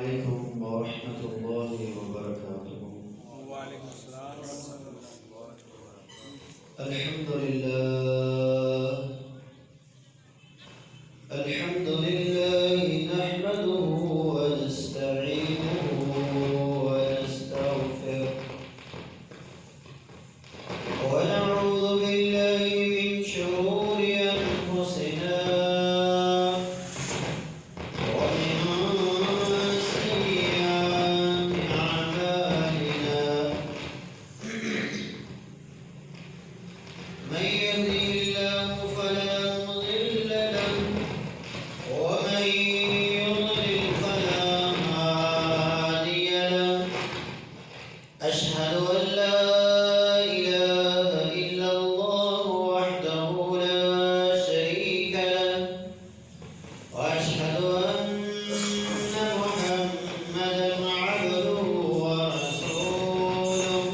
علیکم ورحمۃ اللہ وبرکاتہ۔ وعلیکم السلام ورحمۃ اللہ وبرکاتہ۔ الحمد للہ نحمده ونستعینه ونستغفره ونعوذ باللہ من شرور انفسنا أشهد أن لا إله إلا الله وحده لا شريك له وأشهد أن محمدا عبده ورسوله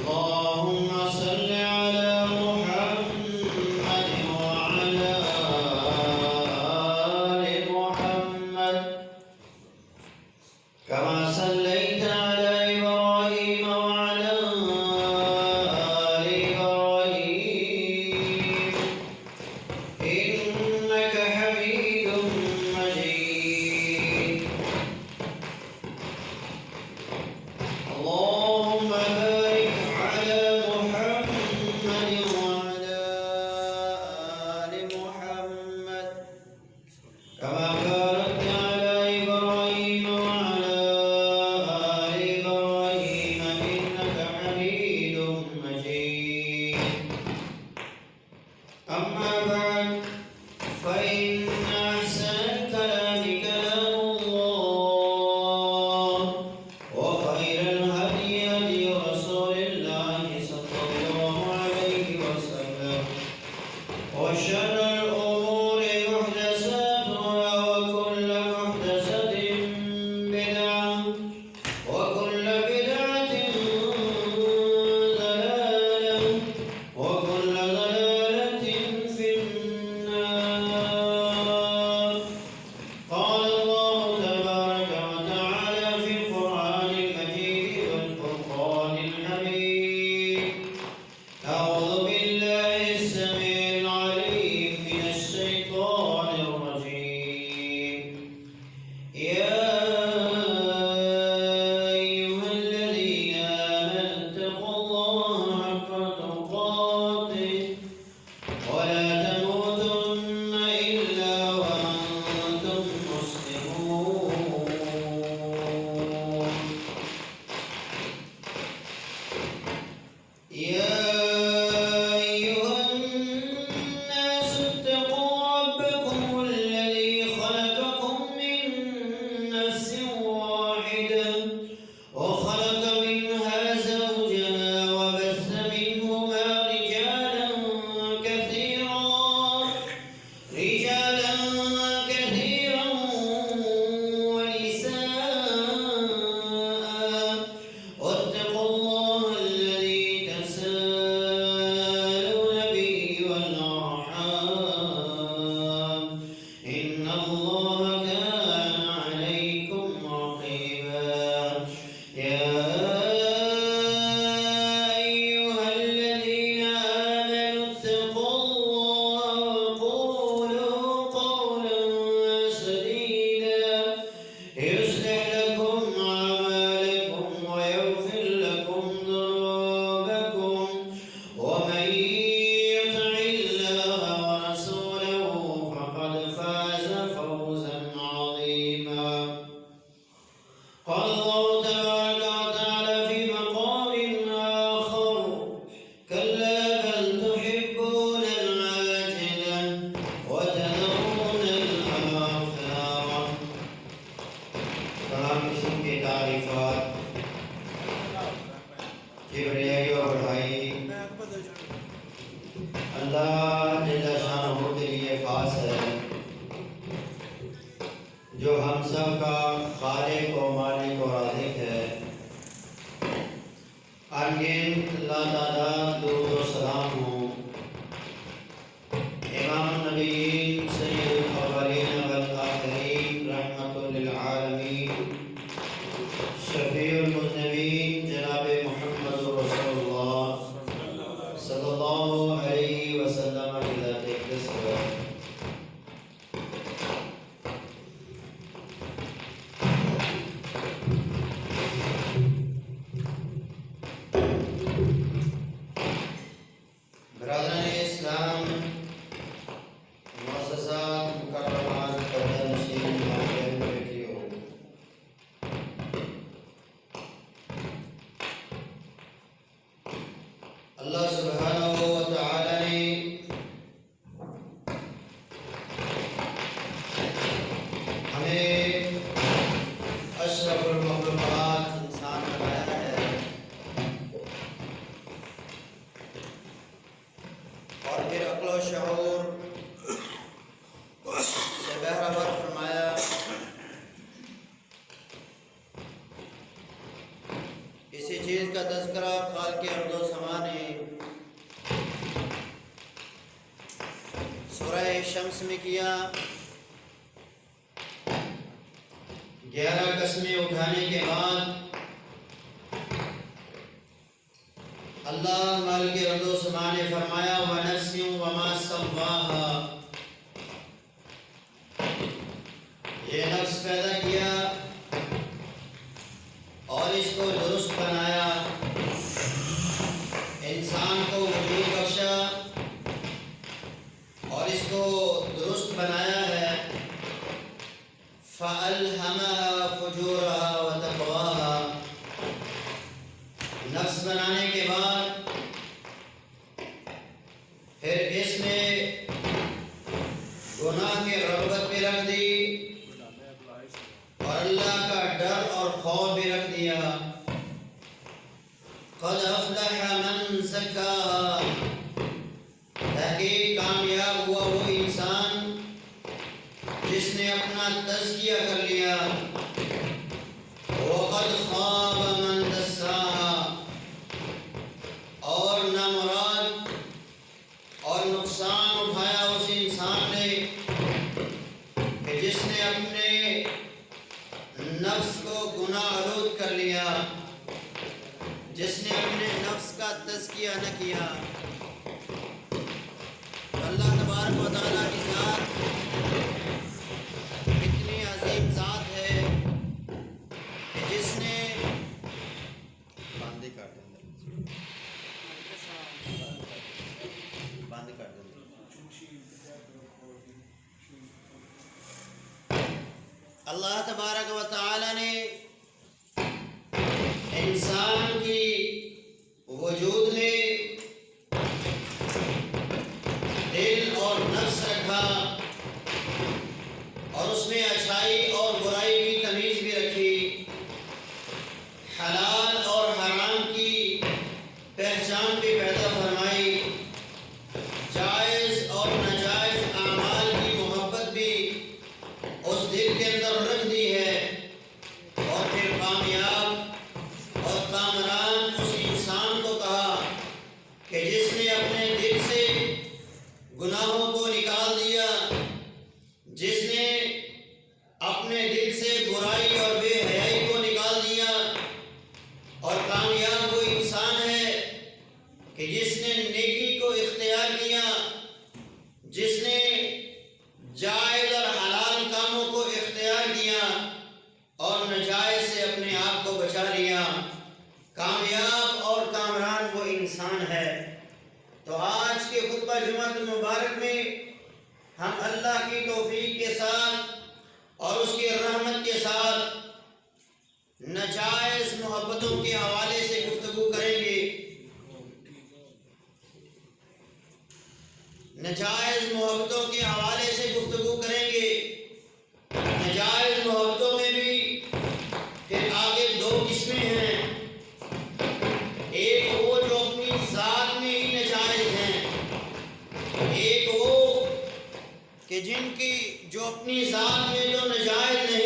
اللهم صل على محمد وعلى آل محمد كما صليت على إبراهيم وعلى آل إبراهيم إنك حميد مجيد اللهم بارك على محمد وعلى آل محمد كما باركت على إبراهيم وعلى آل إبراهيم إنك حميد مجيد أما بعد فإن أحسن الكلام كلام الله وخير الهدي هدي رسول الله صلى الله عليه وسلم وشر الأمور محدثاتها وكل محدثة بدعة وكل بدعة ضلالة وكل ضلالة في النار قال الله تبارك وتعالى في القرآن المجيد والفرقان الحميد أعوذ بالله السميع العليم من الشيطان الرجيم يا أيها الذين آمنوا اتقوا الله حق تقاته ولا تموتن إلا وأنتم مسلمون يا أيها الناس اتقوا ربكم الذي خلقكم من نفس واحدة وخلق منها زوجها وبث منهما رجالا كثيرا ونساء واتقوا الله الذي تساءلون به والأرحام إن الله كان عليكم رقيبا يا أيها الذين آمنوا اتقوا الله وقولوا قولا سديدا يصلح لكم أعمالكم ويغفر لكم ذنوبكم ومن يطع الله ورسوله فقد فاز فوزا عظيما قال الله تبارك وتعالى في مقام آخر كلا بل تحبون العاجلة وتذرون الآخرة تمام قسم کی تعریفات کبریائی اور بڑائی اللہ جل شانہ کے لیے خاص ہے، جو ہم سب کا خالق و مالک و رازق ہے۔ آگین اللہ تعالیٰ درود و سلام ہو امام النبیین سید الاولین والآخرین رحمۃ للعالمین العالمين شفيع المذنبين جناب محمد رسول الله صلى الله عليه وسلم بذات القدس. برادران اسلام، مؤسسات مکرمات پردہ نشین ماہرین بیٹیوں، اللہ سبحانہ و تعالی نے ہمیں اشرف المخلوقات انسان بنایا ہے اور پھر عقل و شعور سے بہرور فرمایا. اسی چیز کا تذکرہ خالق ارض و سما نے سورہ شمس میں کیا. 11 قسمیں اٹھانے کے بعد اللہ مالک ارض و سما نے فرمایا وَنَفْسٍ وَمَا سَوَّاهَا. یہ نفس پیدا کیا اور اس کو درست بنایا، انسان کو وجود بخشا اور اس کو درست بنایا ہے. فَأَلْهَمَهَا فُجُورَهَا وَتَقْوَاهَا. نفس بنانے کے بعد پھر اس نے گناہ کی رغبت بھی رکھ دی اور اللہ کا ڈر اور خوف بھی رکھ دیا. قد افلح من زکاها. تحقیق کامیاب ہوا وہ انسان جس نے اپنا تزکیہ کر لیا. وقد خاب من دساها. اور نامراد اور نقصان اٹھایا اس انسان نے کہ جس نے اپنے نفس کو گناہ آلود کر لیا، جس نے اپنے نفس کا تزکیہ نہ کیا. اللہ تبارک و تعالیٰ کی ذات اتنی عظیم ذات ہے کہ جس نے بند کر دیں اللہ تبارک و تعالی نے انسان کی وجود میں دل اور نفس رکھا اور اس میں اچھائی اور برائی کی تمیز بھی رکھی، حلال اور حرام کی پہچان بھی پیدا فرمائی، جائز اور ناجائز اعمال کی محبت بھی اس دل کے اندر رکھ دی ہے. اور پھر کامیاب اور کامران اس انسان کو کہا کہ جس نے اپنے دل سے گناہوں کو نکال دیا، جس نے اپنے دل سے برائی اور بے حیائی کو نکال دیا. اور کامیاب وہ انسان ہے کہ جس نے نیکی کو اختیار کیا، جس نے جائز اور حلال کاموں کو اختیار کیا اور ناجائز سے اپنے آپ کو بچا لیا. کامیاب اور کامران وہ انسان ہے. تو آج کے خطبہ جمعۃ المبارک میں ہم اللہ کی توفیق کے ساتھ اور اس کی رحمت کے ساتھ ناجائز محبتوں کے حوالے سے گفتگو کریں گے. ناجائز محبتوں کے حوالے سے گفتگو کریں گے. ناجائز محبتوں میں بھی پھر آگے 2 قسمیں ہیں. ایک وہ جو اپنی ذات میں ہی ناجائز ہیں، ایک وہ کہ جن کی جو اپنی ذات میں جو ناجائز نہیں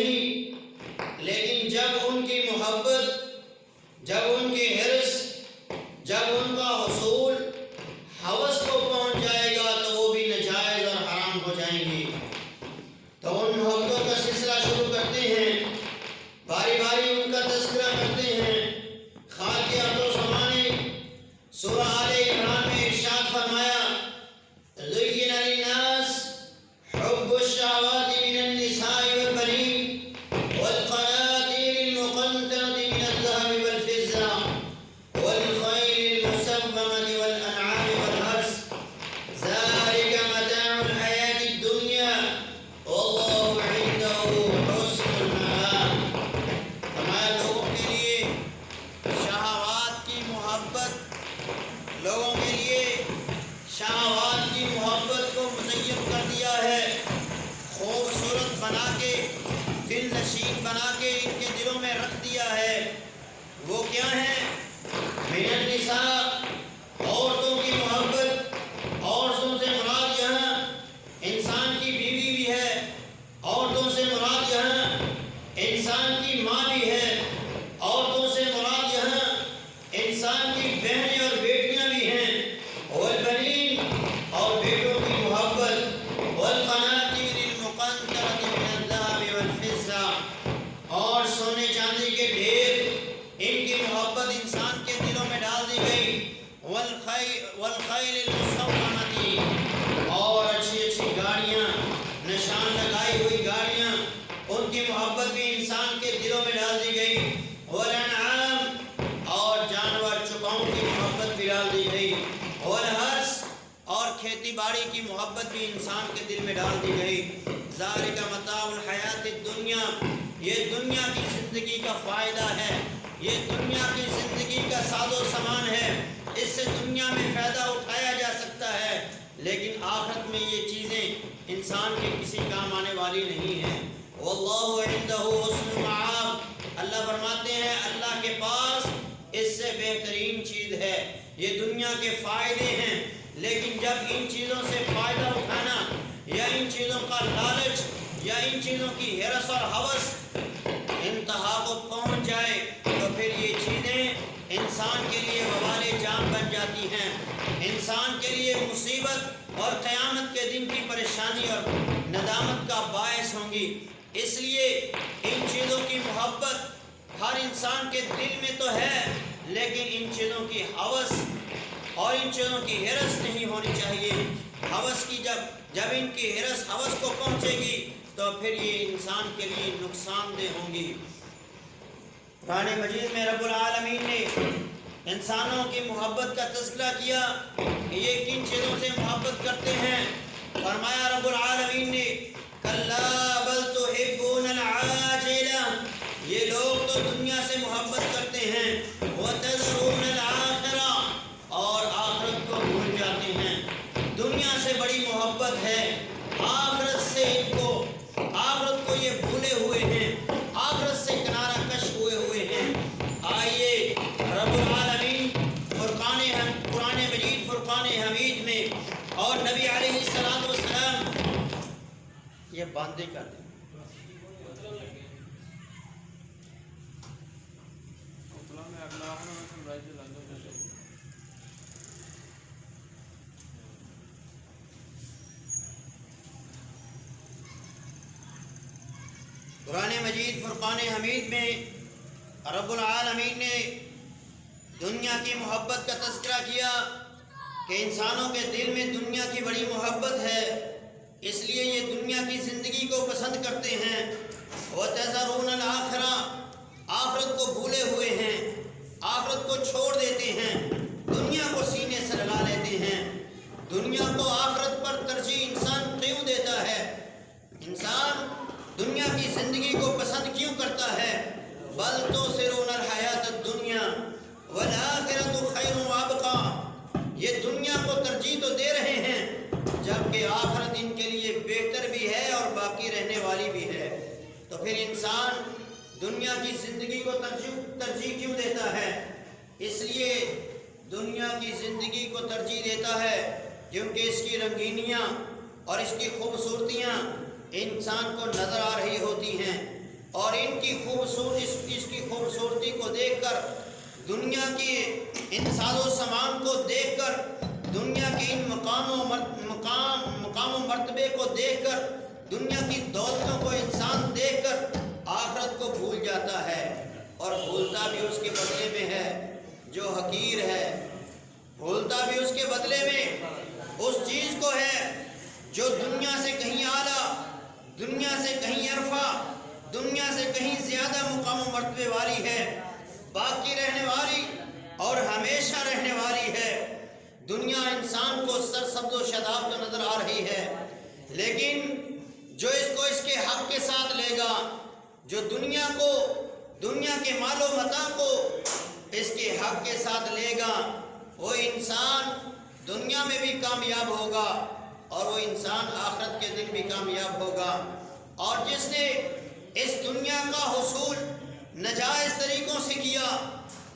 قوانین بنا کے ان کے دلوں میں رکھ دیا ہے، وہ کیا ہے؟ من النساء، عورتوں کی محبت۔ عورتوں سے مراد یہاں انسان کی بیوی بھی ہے، عورتوں سے مراد یہاں انسان کی ماں بھی ہے، عورتوں سے مراد یہاں انسان کی بہنیں اور بیٹیاں بھی ہیں، والبنین، اور بیٹوں کی محبت، والقناطیر المقنطرۃ من الذهب والفضة، اور سونے چاندی کے ڈھیر، ان کی محبت انسان کے دلوں میں ڈال دی گئی، والخیل المسومۃ، اور اچھی اچھی گاڑیاں، نشان لگائی ہوئی گاڑیاں، ان کی محبت بھی انسان کے دلوں میں ڈال دی گئی، والانعام، اور جانور چپاؤں کی محبت بھی ڈال دی گئی، والحرث، اور کھیتی باڑی کی محبت بھی انسان کے دل میں ڈال دی گئی۔ ذالک متاع الحیات الدنیا، یہ دنیا کی زندگی کا فائدہ ہے، یہ دنیا کی زندگی کا ساز و سامان ہے، اس سے دنیا میں فائدہ اٹھایا جا سکتا ہے، لیکن آخرت میں یہ چیزیں انسان کے کسی کام آنے والی نہیں ہیں۔ واللہ عندہ حسن المآب، اللہ فرماتے ہیں اللہ کے پاس اس سے بہترین چیز ہے۔ یہ دنیا کے فائدے ہیں، لیکن جب ان چیزوں سے فائدہ اٹھانا یا ان چیزوں کا لالچ یا ان چیزوں کی ہرس اور ہوس انتہا کو پہنچ جائے تو پھر یہ چیزیں انسان کے لیے وبال جان بن جاتی ہیں، انسان کے لیے مصیبت اور قیامت کے دن کی پریشانی اور ندامت کا باعث ہوں گی۔ اس لیے ان چیزوں کی محبت ہر انسان کے دل میں تو ہے، لیکن ان چیزوں کی ہوس اور ان چیزوں کی ہرس نہیں ہونی چاہیے۔ ہوس کی جب ان کی ہرس ہوس کو پہنچے گی تو پھر یہ انسان کے لیے نقصان دہ ہوں گی۔ قرآن مجید میں رب العالمین نے انسانوں کی محبت کا تذکرہ کیا کہ یہ کن چیزوں سے محبت کرتے ہیں۔ فرمایا رب العالمین نے کلا بل تحبون العاجلہ، یہ لوگ تو دنیا سے محبت کرتے ہیں، وتذرون الآخرہ، اور آخرت کو بھول جاتے ہیں۔ دنیا سے بڑی محبت ہے، آخرت سے آخرت کو یہ بھولے ہوئے ہیں، آخرت سے کنارہ کش ہوئے ہوئے ہیں۔ آئیے رب العالمین قرآن مجید فرقان حمید میں اور نبی علیہ السلام یہ باندھے کر دیں۔ قرآن مجید فرقان حمید میں رب العالمین نے دنیا کی محبت کا تذکرہ کیا کہ انسانوں کے دل میں دنیا کی بڑی محبت ہے، اس لیے یہ دنیا کی زندگی کو پسند کرتے ہیں۔ وَتَذَرُونَ الْآخِرَةَ، آخرت کو بھولے ہوئے ہیں، آخرت کو چھوڑ دیتے ہیں، دنیا کو سینے سے لگا لیتے ہیں۔ دنیا کو آخرت پر ترجیح انسان کیوں دیتا ہے؟ انسان دنیا کی زندگی کو پسند کیوں کرتا ہے؟ بل تؤثرون الحیات الدنیا والآخرۃ خیر وابقیٰ، یہ دنیا کو ترجیح تو دے رہے ہیں جبکہ آخرت ان کے لیے بہتر بھی ہے اور باقی رہنے والی بھی ہے۔ تو پھر انسان دنیا کی زندگی کو ترجیح کیوں دیتا ہے؟ اس لیے دنیا کی زندگی کو ترجیح دیتا ہے کیونکہ اس کی رنگینیاں اور اس کی خوبصورتیاں انسان کو نظر آ رہی ہوتی ہیں، اور اس کی خوبصورتی کو دیکھ کر، دنیا کی ان ساز و سامان کو دیکھ کر، دنیا کے ان مقام و مرتبے کو دیکھ کر، دنیا کی دولتوں کو انسان دیکھ کر آخرت کو بھول جاتا ہے، اور بھولتا بھی اس کے بدلے میں ہے جو حقیر ہے، بھولتا بھی اس کے بدلے میں اس چیز کو ہے جو دنیا سے کہیں اعلیٰ، دنیا سے کہیں عرفہ، دنیا سے کہیں زیادہ مقام و مرتبے والی ہے، باقی رہنے والی اور ہمیشہ رہنے والی ہے۔ دنیا انسان کو سرسبز و شاداب تو نظر آ رہی ہے، لیکن جو اس کو اس کے حق کے ساتھ لے گا، جو دنیا کے مال و متاع کو اس کے حق کے ساتھ لے گا، وہ انسان دنیا میں بھی کامیاب ہوگا اور وہ انسان آخرت کے دن بھی کامیاب ہوگا۔ اور جس نے اس دنیا کا حصول ناجائز طریقوں سے کیا،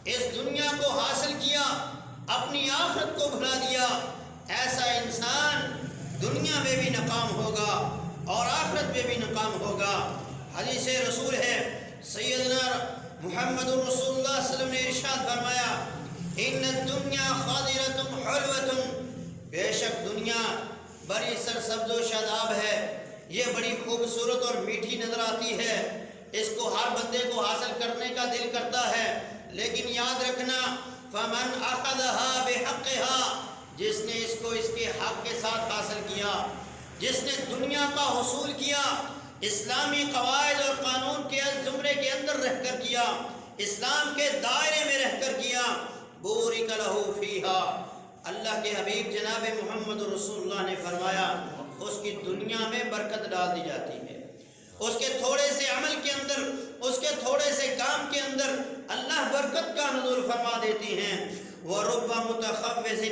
اس دنیا کو حاصل کیا، اپنی آخرت کو بھلا دیا، ایسا انسان دنیا میں بھی ناکام ہوگا اور آخرت میں بھی ناکام ہوگا۔ حدیث رسول ہے، سیدنا محمد رسول اللہ صلی اللہ علیہ وسلم نے ارشاد فرمایا، ان الدنیا خاضرۃ حلوۃ، بے شک دنیا بڑی سرسبز و شاداب ہے، یہ بڑی خوبصورت اور میٹھی نظر آتی ہے، اس کو ہر بندے کو حاصل کرنے کا دل کرتا ہے، لیکن یاد رکھنا فمن اخذها بحقها، جس نے اس کو اس کے حق کے ساتھ حاصل کیا، جس نے دنیا کا حصول کیا، اسلامی قواعد اور قانون کے زمرے کے اندر رہ کر کیا، اسلام کے دائرے میں رہ کر کیا، بورک لہ فیہا، اللہ کے حبیب جناب محمد رسول اللہ نے فرمایا اس کی دنیا میں برکت ڈال دی جاتی ہے، اس کے تھوڑے سے عمل کے اندر، اس کے تھوڑے سے کام کے اندر اللہ برکت کا نزول فرما دیتی ہیں۔ وَرُبَّ مُتَخَوِّزٍ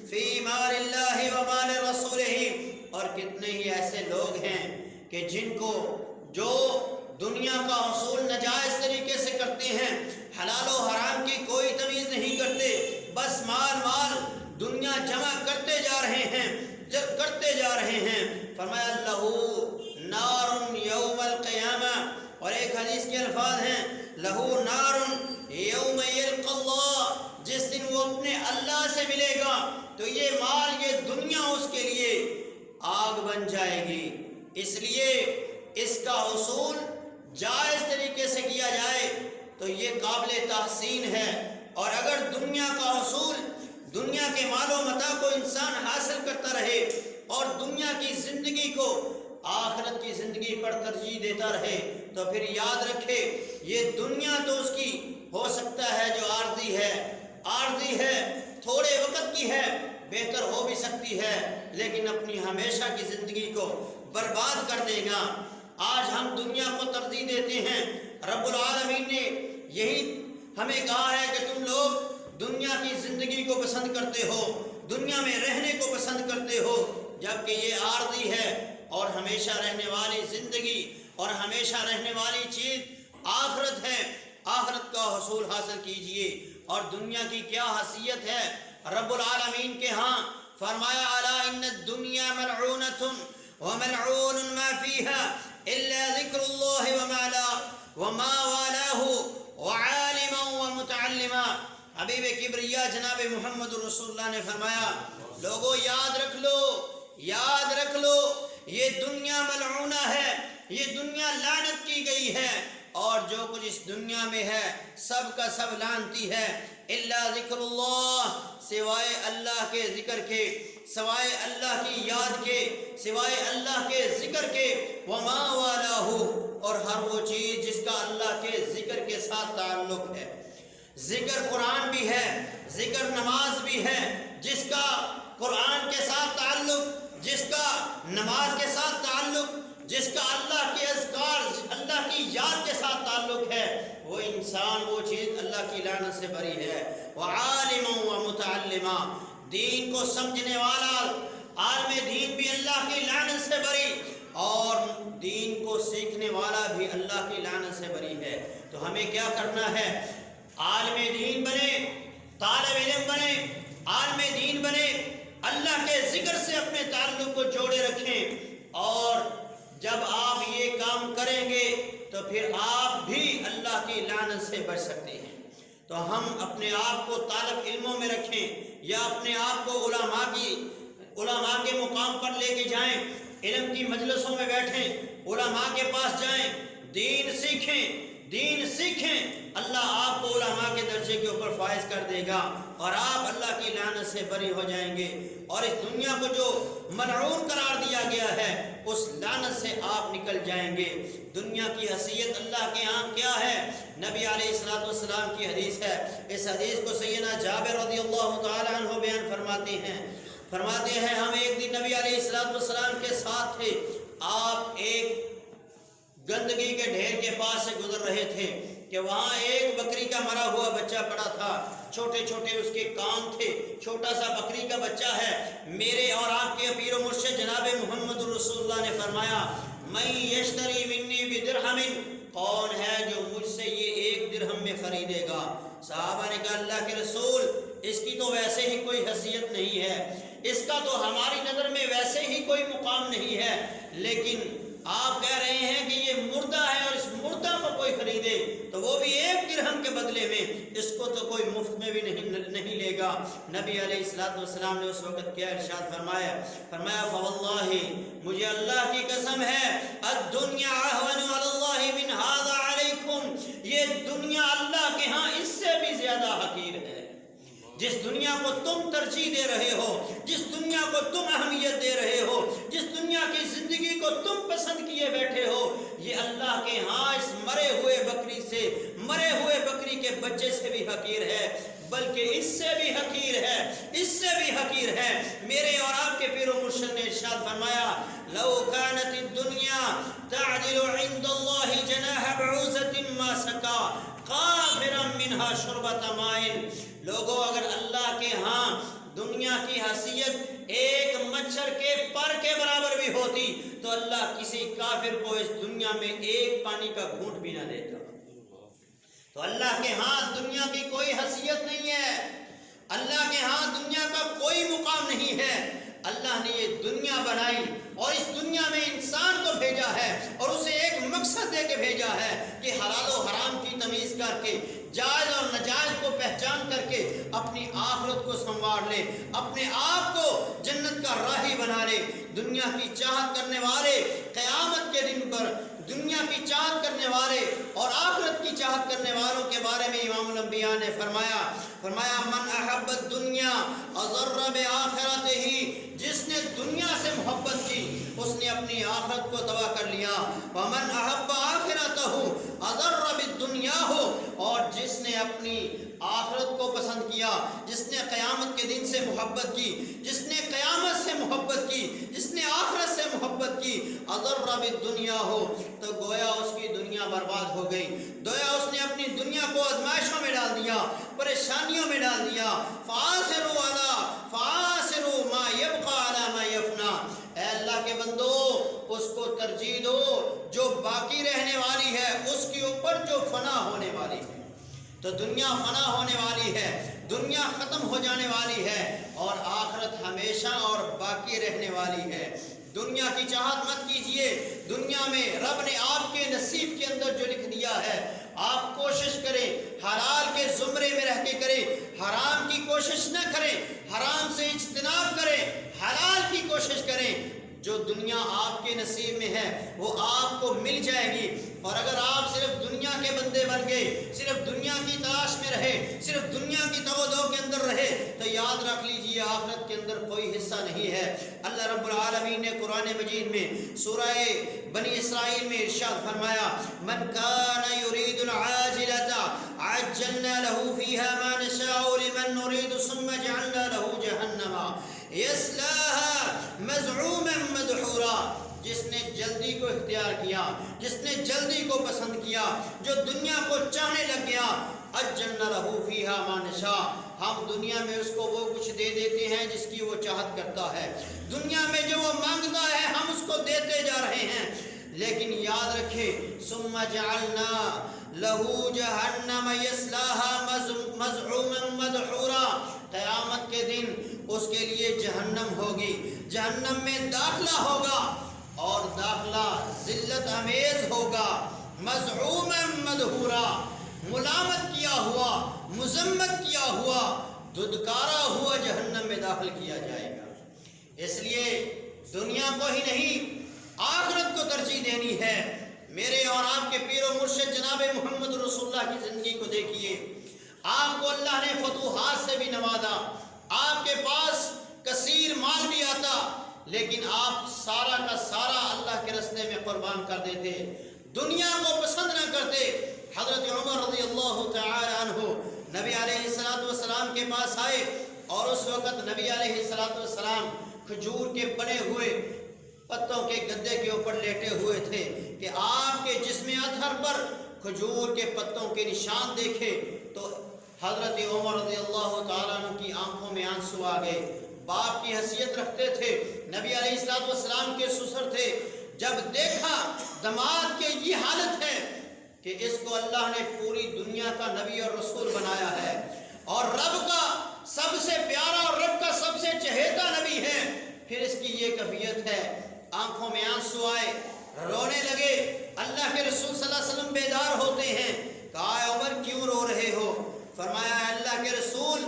فِي مَالِ اللَّهِ وَمَالِ رَسُولِهِ، اور کتنے ہی ایسے لوگ ہیں کہ جن کو جو دنیا کا حصول ناجائز طریقے سے کرتے ہیں، حلال و حرام کی کوئی تمیز نہیں کرتے، بس مال مال دنیا جمع کرتے جا رہے ہیں، کرتے جا رہے ہیں۔ فرمایا لہو نار یوم القیامہ، اور ایک حدیث کے الفاظ ہیں لہو نار یوم یلقی اللہ، جس دن وہ اپنے اللہ سے ملے گا تو یہ مال، یہ دنیا اس کے لیے آگ بن جائے گی۔ اس لیے اس کا حصول جائز طریقے سے کیا جائے تو یہ قابل تحسین ہے، اور اگر دنیا کا حصول، دنیا کے مال و متاع کو انسان حاصل کرتا رہے اور دنیا کی زندگی کو آخرت کی زندگی پر ترجیح دیتا رہے تو پھر یاد رکھے یہ دنیا تو اس کی ہو سکتا ہے جو عارضی ہے، عارضی ہے، تھوڑے وقت کی ہے، بہتر ہو بھی سکتی ہے، لیکن اپنی ہمیشہ کی زندگی کو برباد کر دے گا۔ آج ہم دنیا کو ترجیح دیتے ہیں، رب العالمین نے یہی ہمیں کہا ہے کہ تم لوگ دنیا کی زندگی کو پسند کرتے ہو، دنیا میں رہنے کو پسند کرتے ہو، جبکہ یہ عارضی ہے، اور ہمیشہ رہنے والی زندگی اور ہمیشہ رہنے والی چیز آخرت ہے۔ آخرت کا حصول حاصل کیجئے، اور دنیا کی کیا حیثیت ہے رب العالمین کے ہاں؟ فرمایا الا ان الدنیا ملعونۃ وملعون ما فيها الا ذکر اللہ وما والاه وعالما ومتعلما۔ حبیب کبریا جناب محمد رسول اللہ نے فرمایا لوگوں یاد رکھ لو، یاد رکھ لو، یہ دنیا ملعونہ ہے، یہ دنیا لعنت کی گئی ہے، اور جو کچھ اس دنیا میں ہے سب کا سب لعنتی ہے، الا ذکر اللہ، سوائے اللہ کے ذکر کے، سوائے اللہ کی یاد کے، سوائے اللہ کے ذکر کے، وما والہ، اور ہر وہ چیز جس کا اللہ کے ذکر کے ساتھ تعلق ہے۔ ذکر قرآن بھی ہے، ذکر نماز بھی ہے، جس کا قرآن کے ساتھ تعلق، جس کا نماز کے ساتھ تعلق، جس کا اللہ کے اذکار، اللہ کی یاد کے ساتھ تعلق ہے، وہ انسان، وہ چیز اللہ کی لعنت سے بری ہے۔ وعالما ومتعلما، دین کو سمجھنے والا عالم دین بھی اللہ کی لعنت سے بری، اور دین کو سیکھنے والا بھی اللہ کی لعنت سے بری ہے۔ تو ہمیں کیا کرنا ہے؟ عالم دین بنے، طالب علم بنے، عالم دین بنے، اللہ کے ذکر سے اپنے تعلق کو جوڑے رکھیں، اور جب آپ یہ کام کریں گے تو پھر آپ بھی اللہ کی لعنت سے بچ سکتے ہیں۔ تو ہم اپنے آپ کو طالب علموں میں رکھیں، یا اپنے آپ کو علماء کے مقام پر لے کے جائیں، علم کی مجلسوں میں بیٹھیں، علماء کے پاس جائیں، دین سیکھیں، دین سیکھیں، اللہ آپ کو علماء کے درجے کے اوپر فائز کر دے گا، اور آپ اللہ کی لعنت سے بری ہو جائیں گے، اور اس دنیا کو جو ملعون قرار دیا گیا ہے اس لعنت سے آپ نکل جائیں گے۔ دنیا کی حیثیت اللہ کے ہاں کیا ہے؟ نبی علیہ الصلوۃ والسلام کی حدیث ہے، اس حدیث کو سیدنا جابر رضی اللہ تعالی عنہ بیان فرماتے ہیں ہم ایک دن نبی علیہ الصلوۃ والسلام کے ساتھ تھے، آپ ایک گندگی کے ڈھیر کے پاس سے گزر رہے تھے کہ وہاں ایک بکری کا مرا ہوا بچہ پڑا تھا، چھوٹے چھوٹے اس کے کان تھے، چھوٹا سا بکری کا بچہ ہے۔ میرے اور آپ کے پیر و مرشد جناب محمد رسول اللہ نے فرمایا من یشتری منی بدرہم کون ہے جو مجھ سے یہ 1 درہم میں خریدے گا؟ صحابہ نے کہا اللہ کے رسول اس کی تو ویسے ہی کوئی حیثیت نہیں ہے، اس کا تو ہماری نظر میں ویسے ہی کوئی مقام نہیں ہے، لیکن آپ کہہ رہے ہیں کہ یہ مردہ ہے اور اس مردہ کو کوئی خریدے تو وہ بھی 1 درہم کے بدلے میں، اس کو تو کوئی مفت میں بھی نہیں لے گا۔ نبی علیہ السلام نے اس وقت کیا ارشاد فرمایا فواللہ مجھے اللہ کی قسم ہے الدنیا اہون علی اللہ من ھذا علیکم، یہ دنیا اللہ کے ہاں اس سے بھی زیادہ حقیر ہے۔ جس دنیا کو تم ترجیح دے رہے ہو، جس دنیا کو تم اہمیت دے رہے ہو، جس دنیا کی زندگی کو تم پسند کیے بیٹھے ہو، یہ اللہ کے ہاں اس مرے ہوئے بکری کے بچے سے بھی حقیر ہے، بلکہ اس سے بھی حقیر ہے۔ میرے اور آپ کے پیر و مرشد نے ارشاد فرمایا لو كانت الدنيا تعدل عند الله جناح بعوضة ما سقى کافرا منها شربة ماء۔ لوگوں اگر اللہ کے ہاں دنیا کی حیثیت ایک مچھر کے پر کے برابر بھی ہوتی تو اللہ کسی کافر کو اس دنیا میں 1 پانی کا گھونٹ بھی نہ دیتا۔ تو اللہ کے ہاں دنیا کی کوئی حیثیت نہیں ہے، اللہ کے ہاں دنیا کا کوئی مقام نہیں ہے۔ اللہ نے یہ دنیا بنائی اور اس دنیا میں انسان کو بھیجا ہے اور اسے ایک مقصد دے کے بھیجا ہے کہ حلال و حرام کی تمیز کر کے، جائز اور ناجائز کو پہچان کر کے اپنی آخرت کو سنوار لے، اپنے آپ کو جنت کا راہی بنا لے۔ دنیا کی چاہت کرنے والے قیامت کے دن پر دنیا کی چاہت کرنے والے اور آخرت کی چاہت کرنے والوں کے بارے میں امام الانبیاء نے فرمایا من احب الدنیا اضر بآخرتہ، جس نے دنیا سے محبت کی اس نے اپنی آخرت کو تباہ کر لیا۔ ومن احب آخرتہ اضر بالدنیا، اور جس نے اپنی آخرت کو پسند کیا، جس نے قیامت کے دن سے محبت کی، جس نے قیامت سے محبت کی، جس نے آخرت سے محبت کی، اضر بالدنیا تو گویا اس کی دنیا برباد ہو گئی، گویا اس نے اپنی دنیا کو آزمائشوں میں ڈال دیا، پریشانیوں میں ڈال دیا۔ فآثروا ما يبقى على ما يفنى، اے اللہ کے بندو اس کو ترجیح دو جو باقی رہنے والی ہے اس کے اوپر جو فنا ہونے والی ہے۔ تو دنیا فنا ہونے والی ہے، دنیا ختم ہو جانے والی ہے، اور آخرت ہمیشہ اور باقی رہنے والی ہے۔ دنیا کی چاہت مت کیجئے، دنیا میں رب نے آپ کے نصیب کے اندر جو لکھ دیا ہے آپ کوشش کریں حلال کے زمرے میں رہ کے کریں، حرام کی کوشش نہ کریں، حرام سے اجتناب کریں، حلال کی کوشش کریں۔ جو دنیا آپ کے نصیب میں ہے وہ آپ کو مل جائے گی، اور اگر آپ صرف دنیا کے بندے بن گئے، صرف دنیا کی تلاش میں رہے، صرف دنیا کی دو کے اندر رہے تو یاد رکھ لیجئے آخرت کے اندر کوئی حصہ نہیں ہے۔ اللہ رب العالمین نے قرآن مجید میں سورہ بنی اسرائیل میں ارشاد فرمایا من کان یرید العاجلۃ عجلنا له فیہا ما نشاء لمن نرید ثم جعلنا له جہنم یصلاها مذعوما مدحورا۔ جس نے جلدی کو اختیار کیا، جس نے جلدی کو پسند کیا، جو دنیا کو چاہنے لگ گیا، عجلنا له فیہا ما نشاء، ہم دنیا میں اس کو وہ کچھ دے دیتے ہیں جس کی وہ چاہت کرتا ہے، دنیا میں جو وہ مانگتا ہے ہم اس کو دیتے جا رہے ہیں۔ لیکن یاد رکھے ثم جعلنا له جہنم یصلاها مذعوما مدحورا، قیامت کے دن اس کے لیے جہنم ہوگی، جہنم میں داخلہ ہوگا اور داخلہ ذلت امیز ہوگا، مذعوما مدحورا، ملامت کیا ہوا، مذمت کیا ہوا، دھتکارا ہوا جہنم میں داخل کیا جائے گا۔ اس لیے دنیا کو ہی نہیں آخرت کو ترجیح دینی ہے۔ میرے اور آپ کے پیر و مرشد جناب محمد رسول اللہ کی زندگی کو دیکھیے، آپ کو اللہ نے فتوحات سے بھی نوازا، آپ کے پاس کثیر مال بھی آتا، لیکن آپ سارا کا سارا اللہ کے راستے میں قربان کر دیتے، دنیا کو پسند نہ کرتے۔ حضرت عمر رضی اللہ تعالی عنہ نبی علیہ السلام کے پاس آئے اور اس وقت نبی علیہ السلام کھجور کے بنے ہوئے پتوں کے گدے کے اوپر لیٹے ہوئے تھے کہ آپ کے جسم اطہر پر کھجور کے پتوں کے نشان دیکھے تو حضرت عمر رضی اللہ تعالیٰ عنہ کی آنکھوں میں آنسو آ گئے۔ باپ کی حیثیت رکھتے تھے، نبی علیہ السلام کے سسر تھے، جب دیکھا دماد کے یہ حالت ہے کہ اس کو اللہ نے پوری دنیا کا نبی اور رسول بنایا ہے اور رب کا سب سے پیارا اور رب کا سب سے چہیتا نبی ہے، پھر اس کی یہ کیفیت ہے، آنکھوں میں آنسو آئے، رونے لگے، اللہ کے رسول صلی اللہ علیہ وسلم بیدار ہوتے ہیں، کہا اے عمر کیوں رو رہے ہو؟ فرمایا اللہ کے رسول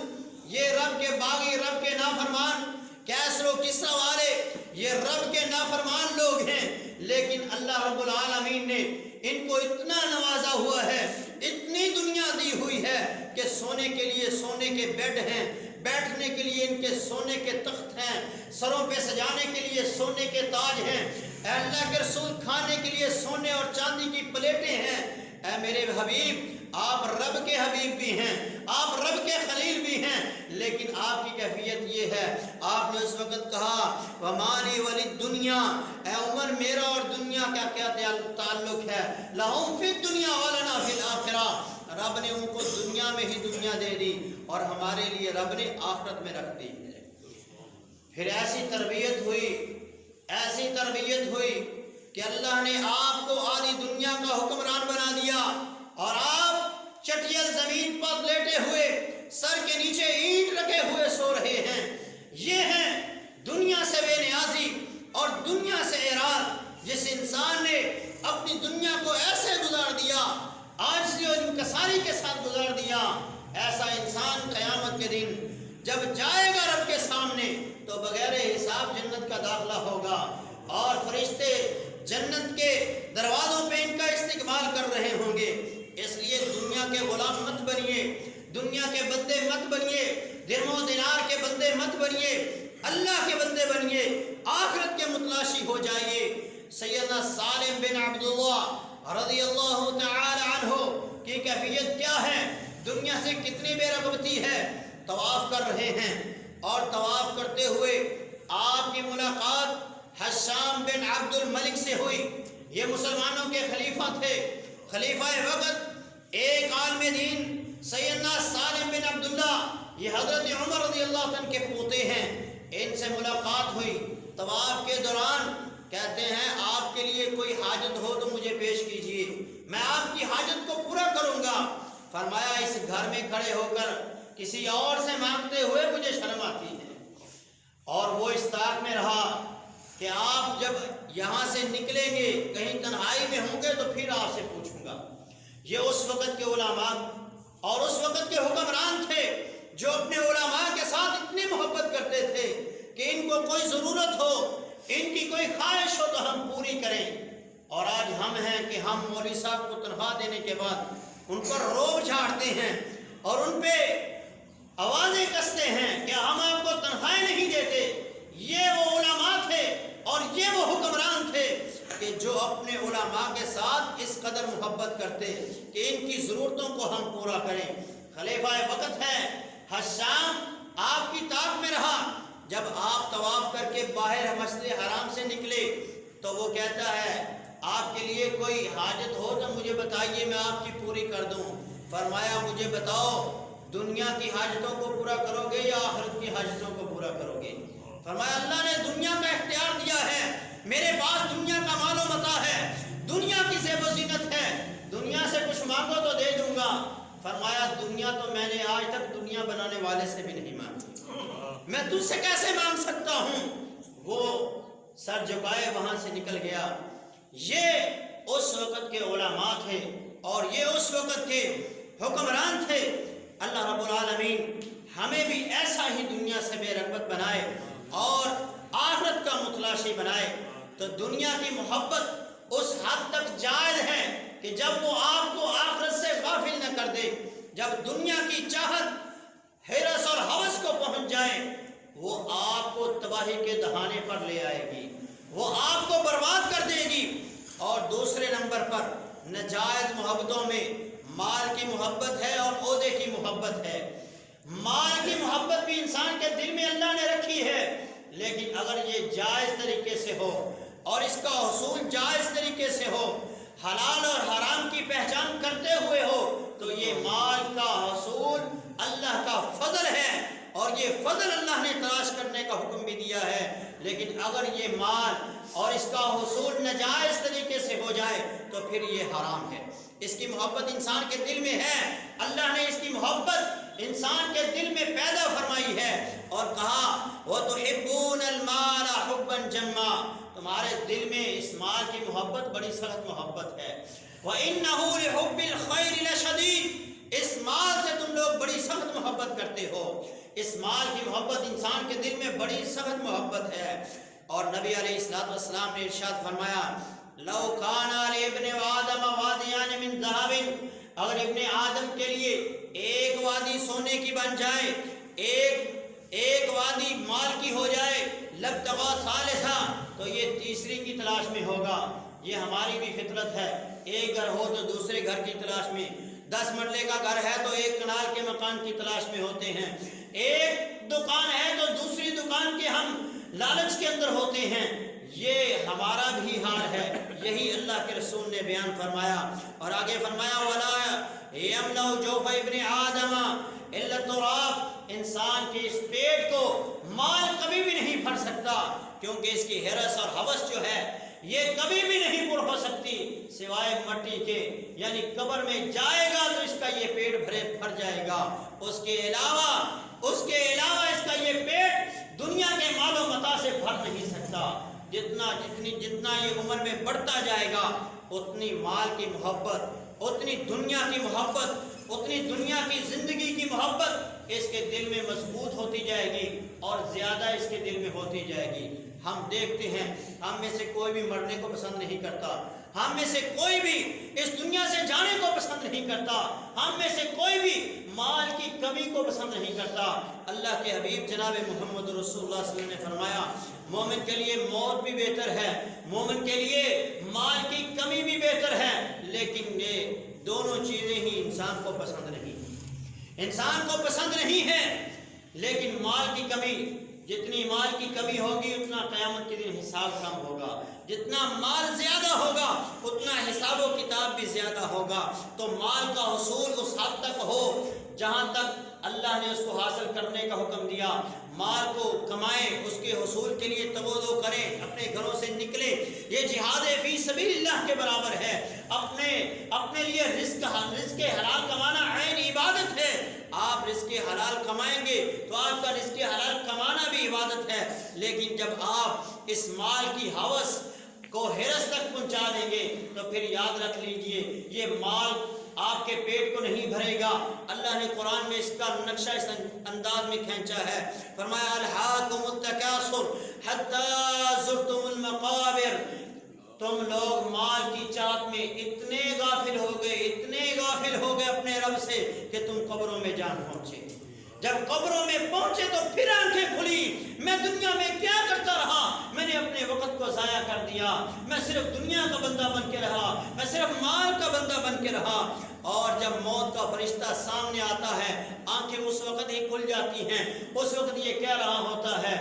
یہ رب کے باغی، رب کے نافرمان کیسر و کسرا والے یہ رب کے نافرمان لوگ ہیں، لیکن اللہ رب العالمین نے ان کو اتنا نوازا ہوا ہے، اتنی دنیا دی ہوئی ہے کہ سونے کے لیے سونے کے بیڈ ہیں، بیٹھنے کے لیے ان کے سونے کے تخت ہیں، سروں پہ سجانے کے لیے سونے کے تاج ہیں، اے اللہ کے رسول کھانے کے لیے سونے اور چاندی کی پلیٹیں ہیں۔ اے میرے حبیب آپ رب کے حبیب بھی ہیں، آپ رب کے خلیل بھی ہیں، لیکن آپ کی کیفیت یہ ہے، آپ نے اس وقت کہا وَمَالِي وَلِلدُّنْيَا، اے عمر میرا اور دنیا کا کیا تعلق ہے، لَهُمْ فِي الدُّنْيَا وَلَنَا فِي الْآخِرَةِ، رب نے ان کو دنیا میں ہی دنیا دے دی اور ہمارے لیے رب نے آخرت میں رکھ دی ہے۔ پھر ایسی تربیت ہوئی کہ اللہ نے آپ کو آدھی دنیا کا حکمران بنا دیا اور آپ چٹیل زمین پر لیٹے ہوئے سر کے نیچے اینٹ رکھے ہوئے سو رہے ہیں۔ یہ ہے دنیا سے بے نیازی اور دنیا سے اعراض۔ جس انسان نے اپنی دنیا کو ایسے گزار دیا، عاجزی اور انکساری کے ساتھ گزار دیا، ایسا انسان قیامت کے دن جب جائے گا رب کے سامنے تو بغیر حساب جنت کا داخلہ ہوگا اور فرشتے جنت کے دروازوں پہ ان کا استقبال کر رہے ہوں گے۔ اس لیے دنیا کے غلام مت بنیے، دنیا کے بندے مت بنیے، درم و دینار کے بندے مت بنیے، اللہ کے بندے بنیے، آخرت کے متلاشی ہو جائیے۔ سیدنا سالم بن عبداللہ رضی اللہ تعالی عنہ کی کیفیت کیا ہے، دنیا سے کتنی بے رغبتی ہے، طواف کر رہے ہیں اور طواف کرتے ہوئے آپ کی ملاقات حشام بن عبد الملک سے ہوئی۔ یہ مسلمانوں کے خلیفہ تھے، خلیفہ وقت، ایک عالم دین سیدنا سالم بن عبداللہ، یہ حضرت عمر رضی اللہ عنہ کے پوتے ہیں، ان سے ملاقات ہوئی۔ طواف کے دوران کہتے ہیں آپ کے لیے کوئی حاجت ہو تو مجھے پیش کیجئے، میں آپ کی حاجت کو پورا کروں گا۔ فرمایا اس گھر میں کھڑے ہو کر کسی اور سے مانگتے ہوئے مجھے شرم آتی ہے، اور وہ اس طاق میں رہا کہ آپ جب یہاں سے نکلیں گے کہیں تنہائی میں ہوں گے تو پھر آپ سے پوچھوں گا۔ یہ اس وقت کے علماء اور اس وقت کے حکمران تھے جو اپنے علماء کے ساتھ اتنی محبت کرتے تھے کہ ان کو کوئی ضرورت ہو، ان کی کوئی خواہش ہو تو ہم پوری کریں۔ اور آج ہم ہیں کہ ہم مولوی صاحب کو تنخواہ دینے کے بعد ان پر روب جھاڑتے ہیں اور ان پہ آوازیں کستے ہیں کہ ہم آپ کو تنخواہیں نہیں دیتے۔ یہ وہ علماء تھے اور یہ وہ حکمران تھے کہ جو اپنے علماء کے ساتھ اس قدر محبت کرتے کہ ان کی ضرورتوں کو ہم پورا کریں۔ خلیفہ وقت ہے حشام آپ کی طاق میں رہا، جب آپ طواف کر کے باہر مسجد حرام سے نکلے تو وہ کہتا ہے آپ کے لیے کوئی حاجت ہو تو مجھے بتائیے میں آپ کی پوری کر دوں۔ فرمایا مجھے بتاؤ دنیا کی حاجتوں کو پورا کرو گے یا آخرت کی حاجتوں کو پورا کرو گے؟ فرمایا اللہ نے دنیا کا اختیار دیا ہے، میرے پاس دنیا کا مال و متاع ہے، دنیا کی زیب و زینت ہے، دنیا سے کچھ مانگو تو دے دوں گا۔ فرمایا دنیا تو میں نے آج تک دنیا بنانے والے سے بھی نہیں مانگی، میں تجھ سے کیسے مانگ سکتا ہوں؟ وہ سر جھکائے وہاں سے نکل گیا۔ یہ اس وقت کے علماء تھے اور یہ اس وقت کے حکمران تھے۔ اللہ رب العالمین ہمیں بھی ایسا ہی دنیا سے بے رغبت بنائے اور آخرت کا متلاشی بنائے۔ تو دنیا کی محبت اس حد تک جائز ہے کہ جب وہ آپ کو آخرت سے غافل نہ کر دے، جب دنیا کی چاہت ہرس اور ہوس کو پہنچ جائے وہ آپ کو تباہی کے دہانے پر لے آئے گی، وہ آپ کو برباد کر دے گی۔ اور دوسرے نمبر پر ناجائز محبتوں میں مال کی محبت ہے اور عہدے کی محبت ہے۔ مال کی محبت بھی انسان کے دل میں اللہ نے رکھی ہے، لیکن اگر یہ جائز طریقے سے ہو اور اس کا حصول جائز طریقے سے ہو، حلال اور حرام کی پہچان کرتے ہوئے ہو، تو یہ مال کا حصول اللہ کا فضل ہے اور یہ فضل اللہ نے تلاش کرنے کا حکم بھی دیا ہے۔ لیکن اگر یہ مال اور اس کا حصول ناجائز طریقے سے ہو جائے تو پھر یہ حرام ہے۔ اس کی محبت انسان کے دل میں ہے، اللہ نے اس کی محبت انسان کے دل میں پیدا فرمائی ہے اور کہا وَتُحِبُّونَ الْمَالَ حُبًّا جَمًّا، تمہارے دل میں اس مال کی محبت بڑی سخت محبت ہے۔ وَإِنَّهُ لِحُبِّ الْخَيْرِ لَشَدِيدٌ، اس مال سے تم لوگ بڑی سخت محبت کرتے ہو، اس مال کی محبت انسان کے دل میں بڑی سخت محبت ہے۔ اور نبی علیہ السلام نے ارشاد فرمایا لو کان لابن آدم وادیان من ذهب، اگر ابن آدم کے لیے ایک وادی سونے کی بن جائے، ایک وادی مال کی ہو جائے، لبتغى ثالثا، تو یہ تیسری کی تلاش میں ہوگا۔ یہ ہماری بھی فطرت ہے، ایک گھر ہو تو دوسرے گھر کی تلاش میں، 10 مرلے کا گھر ہے تو ایک کنال کے مکان کی تلاش میں ہوتے ہیں، ایک دکان ہے تو دوسری دکان کے ہم لالچ کے اندر ہوتے ہیں۔ یہ ہمارا بھی حال ہے، یہی اللہ کے رسول نے بیان فرمایا۔ اور آگے فرمایا وَلَا يَمْلَأُ جَوْفَ ابْنِ آدَمَ إِلَّا التُّرَابُ، انسان کے اس پیٹ کو مال کبھی بھی نہیں بھر سکتا، کیونکہ اس کی ہرس اور ہوس جو ہے یہ کبھی بھی نہیں پر ہو سکتی سوائے مٹی کے، یعنی قبر میں جائے گا تو اس کا یہ پیٹ بھر جائے گا، اس کے علاوہ اس کا یہ پیٹ دنیا کے مال و متاع سے بھر نہیں سکتا۔ جتنا یہ عمر میں بڑھتا جائے گا اتنی مال کی محبت، اتنی دنیا کی محبت، اتنی دنیا کی زندگی کی محبت اس کے دل میں مضبوط ہوتی جائے گی اور زیادہ اس کے دل میں ہوتی جائے گی۔ ہم دیکھتے ہیں ہم میں سے کوئی بھی مرنے کو پسند نہیں کرتا، ہم میں سے کوئی بھی اس دنیا سے جانے کو پسند نہیں کرتا، ہم میں سے کوئی بھی مال کی کمی کو پسند نہیں کرتا۔ اللہ کے حبیب جناب محمد رسول اللہ صلی اللہ علیہ وسلم نے فرمایا مومن کے لیے موت بھی بہتر ہے، مومن کے لیے مال کی کمی بھی بہتر ہے، لیکن یہ دونوں چیزیں ہی انسان کو پسند نہیں ہے۔ لیکن مال کی کمی، جتنی مال کی کمی ہوگی اتنا قیامت کے دن حساب کم ہوگا، جتنا مال زیادہ ہوگا اتنا حساب و کتاب بھی زیادہ ہوگا۔ تو مال کا حصول اس حد تک ہو جہاں تک اللہ نے اس کو حاصل کرنے کا حکم دیا، مال کو کمائیں، اس کے حصول کے لیے تغوض کریں، اپنے گھروں سے نکلے، یہ جہاد فی سبیل اللہ کے برابر ہے۔ اپنے لیے رزق حلال کمانا عین عبادت ہے۔ آپ رزق حلال کمائیں گے تو آپ کا رزق حلال کمانا بھی عبادت ہے، لیکن جب آپ اس مال کی ہوس کو ہرس تک پہنچا دیں گے تو پھر یاد رکھ لیجئے یہ مال آپ کے پیٹ کو نہیں بھرے گا۔ اللہ نے قرآن میں اس کا نقشہ اس انداز میں کھینچا ہے، فرمایا الہاکم التکاثر حتی زرتم المقابر، تم لوگ مال کی چاہت میں اتنے غافل ہو گئے اپنے رب سے کہ تم قبروں میں جان پہنچے۔ جب قبروں میں پہنچے تو پھر آنکھیں کھلی، میں دنیا میں کیا کرتا رہا، میں نے اپنے وقت کو ضائع کر دیا، میں صرف دنیا کا بندہ بن کے رہا، میں صرف مال کا بندہ بن کے رہا۔ اور جب موت کا فرشتہ سامنے آتا ہے آنکھیں اس وقت ہی کھل جاتی ہیں، اس وقت یہ کہہ رہا ہوتا ہے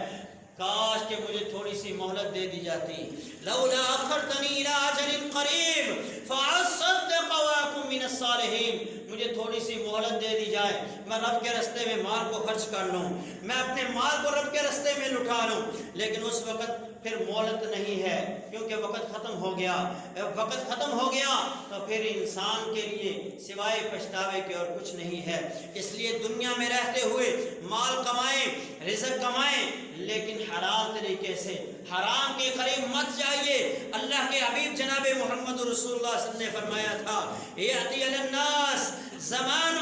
کاش کہ مجھے تھوڑی سی مہلت دے دی جاتی، لولا اخرتنی الی اجل قریب فاصدق واکن من الصالحین، مجھے تھوڑی سی مہلت دے دی جائے، میں رب کے رستے میں مال کو خرچ کر لوں، میں اپنے مال کو رب کے رستے میں لٹا لوں، لیکن اس وقت پھر مہلت نہیں ہے کیونکہ وقت ختم ہو گیا۔ وقت ختم ہو گیا تو پھر انسان کے لیے سوائے پچھتاوے کے اور کچھ نہیں ہے۔ اس لیے دنیا میں رہتے ہوئے مال کمائیں، رزق کمائیں، لیکن حلال طریقے سے، حرام کے قریب مت جائیے۔ اللہ کے حبیب جناب محمد رسول اللہ صلی اللہ علیہ وسلم نے فرمایا تھا یأتی علی الناس زمان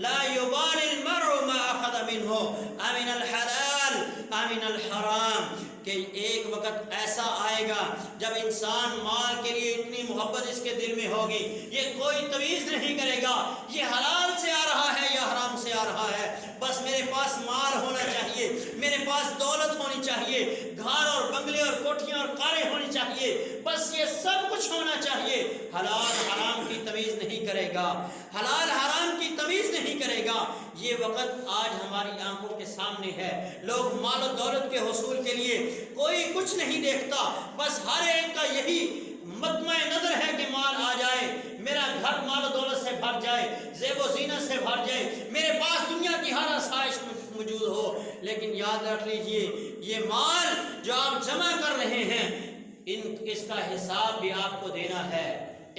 لا یبالی المرء ما اخذ منہ امن الحلال امن الحرام، کہ ایک وقت ایسا آئے گا جب انسان مال کے لیے اتنی محبت اس کے دل میں ہوگی، یہ کوئی تمیز نہیں کرے گا یہ حلال سے آ رہا ہے یا حرام سے آ رہا ہے، بس میرے پاس مال ہونا چاہیے، میرے پاس دولت ہونی چاہیے، گھر اور بنگلے اور کوٹھیاں اور کاریں ہونی چاہیے، بس یہ سب کچھ ہونا چاہیے۔ حلال حرام کی تمیز نہیں کرے گا، حلال حرام کی تمیز نہیں کرے گا۔ یہ وقت آج ہماری آنکھوں کے سامنے ہے، لوگ مال و دولت کے حصول کے لیے کوئی کچھ نہیں دیکھتا، بس ہر ایک کا یہی مطمع نظر ہے کہ مال آ جائے، میرا گھر مال و دولت سے بھر جائے، زیب و زینت سے بھر جائے، میرے پاس دنیا کی ہر آسائش موجود ہو۔ لیکن یاد رکھ لیجئے یہ مال جو آپ جمع کر رہے ہیں اس کا حساب بھی آپ کو دینا ہے،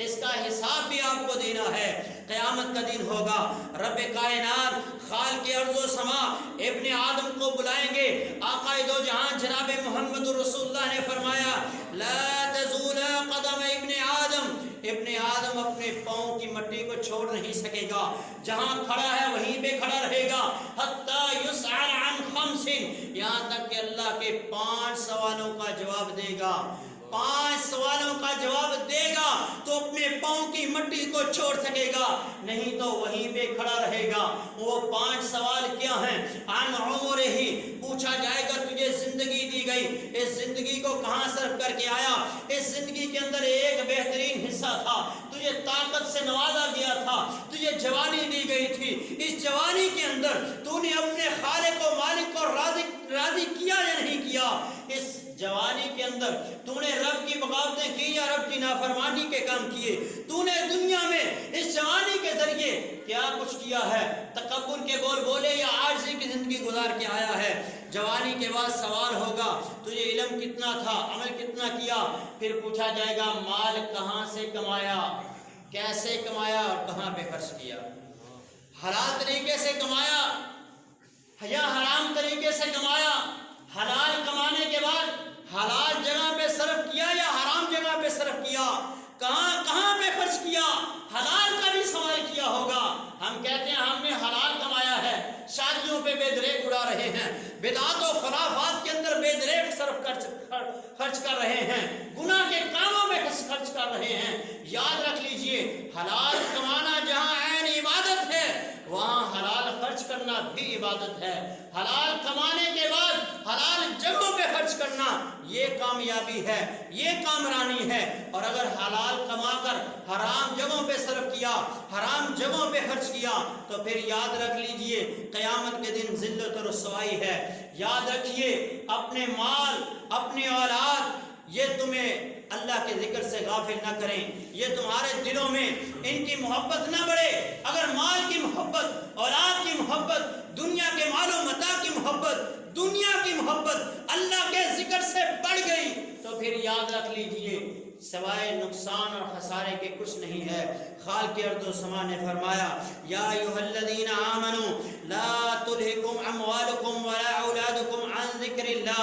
اس کا حساب بھی آپ کو دینا ہے۔ قیامت کا دن ہوگا، رب کائنات خالق ارض و سما ابن آدم کو بلائیں گے۔ آقا دو جہان جناب محمد رسول اللہ نے فرمایا لا تزول قدم ابن آدم، ابن آدم اپنے پاؤں کی مٹی کو چھوڑ نہیں سکے گا، جہاں کھڑا ہے وہیں پہ کھڑا رہے گا، حتی یسأل عن خمس، یہاں تک کہ اللہ کے 5 سوالوں کا جواب دے گا۔ 5 سوالوں کا جواب دے گا تو اپنے پاؤں کی مٹی کو چھوڑ سکے گا، نہیں تو وہیں پہ کھڑا رہے گا۔ وہ 5 سوال کیا ہیں؟ عن عمرہ، پوچھا جائے گا تجھے زندگی دی گئی، اس زندگی کو کہاں صرف کر کے آیا؟ اس زندگی کے اندر ایک بہترین حصہ تھا، تجھے طاقت سے نوازا گیا تھا، تجھے جوانی دی گئی تھی، اس جوانی کے اندر تو نے اپنے خالق و مالک کو راضی کیا یا نہیں کیا؟ اس جوانی کے اندر تو نے رب کی بغاوتیں کی یا رب کی نافرمانی کے کام کیے؟ تو نے دنیا میں اس جوانی کے ذریعے کیا کچھ کیا ہے؟ تکبر کے بول بولے یا عاجزی کی زندگی گزار کے آیا ہے؟ جوانی کے بعد سوال ہوگا تجھے علم کتنا تھا، عمل کتنا کیا؟ پھر پوچھا جائے گا مال کہاں سے کمایا، کیسے کمایا اور کہاں پہ خرچ کیا؟ حلال طریقے سے کمایا یا حرام طریقے سے کمایا؟ حلال کمانے کے بعد حلال جگہ پہ صرف کیا یا حرام جگہ پہ صرف کیا؟ کہاں پہ خرچ کیا؟ حلال کا بھی سوال کیا ہوگا۔ ہم کہتے ہیں ہم نے حلال کمایا ہے، شادیوں پہ بے دریغ اڑا رہے ہیں، بدعات و خرافات کے اندر بے دریغ صرف خرچ کر رہے ہیں، گناہ کے کاموں میں خرچ کر رہے ہیں۔ یاد رکھ لیجئے حلال کمانا جہاں عین عبادت ہے وہاں حلال خرچ کرنا بھی عبادت ہے۔ حلال کمانے کے بعد حلال جگہوں پہ خرچ کرنا یہ کامیابی ہے، یہ کامرانی ہے۔ اور اگر حلال کما کر حرام جگہوں پہ صرف کیا، حرام جگہوں پہ خرچ کیا تو پھر یاد رکھ لیجئے قیامت کے دن ذلت و رسوائی ہے۔ یاد رکھیے اپنے مال، اپنی اولاد یہ تمہیں اللہ کے ذکر سے غافل نہ کریں، یہ تمہارے دلوں میں ان کی محبت نہ بڑھے۔ اگر مال کی محبت، اولاد کی محبت، دنیا کے مال و متاع کی محبت، دنیا کی محبت اللہ کے ذکر سے بڑھ گئی تو پھر یاد رکھ لیجئے سوائے نقصان اور خسارے کے کچھ نہیں ہے۔ خالق ارض و سما نے فرمایا یا ایھا الذین آمنوا لا تلھکم اموالکم ولا اولادکم عن ذکر اللہ،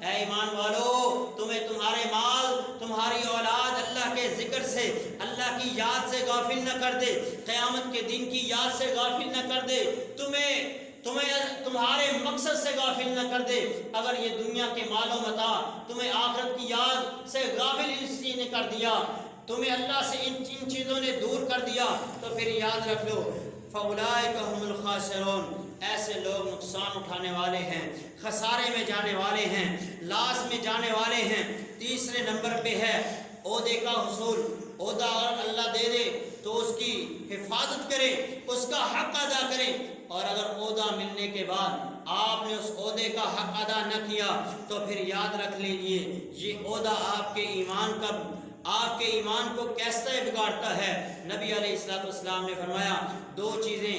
اے ایمان والو تمہیں تمہارے مال، تمہاری اولاد اللہ کے ذکر سے، اللہ کی یاد سے غافل نہ کر دے، قیامت کے دن کی یاد سے غافل نہ کر دے، تمہیں تمہارے مقصد سے غافل نہ کر دے۔ اگر یہ دنیا کے مال و متاع تمہیں آخرت کی یاد سے غافل اس چیز نے کر دیا، تمہیں اللہ سے ان چیزوں نے دور کر دیا تو پھر یاد رکھ لو فَأُولَٰئِكَ هُمُ الْخَاسِرُونَ، ایسے لوگ نقصان اٹھانے والے ہیں، خسارے میں جانے والے ہیں، لاس میں جانے والے ہیں۔ تیسرے نمبر پہ ہے عہدے کا حصول۔ عہدہ اگر اللہ دے دے تو اس کی حفاظت کرے، اس کا حق ادا کرے، اور اگر عہدہ ملنے کے بعد آپ نے اس عہدے کا حق ادا نہ کیا تو پھر یاد رکھ لیجئے یہ عہدہ آپ کے ایمان کو کیسے بگاڑتا ہے۔ نبی علیہ السلام نے فرمایا 2 چیزیں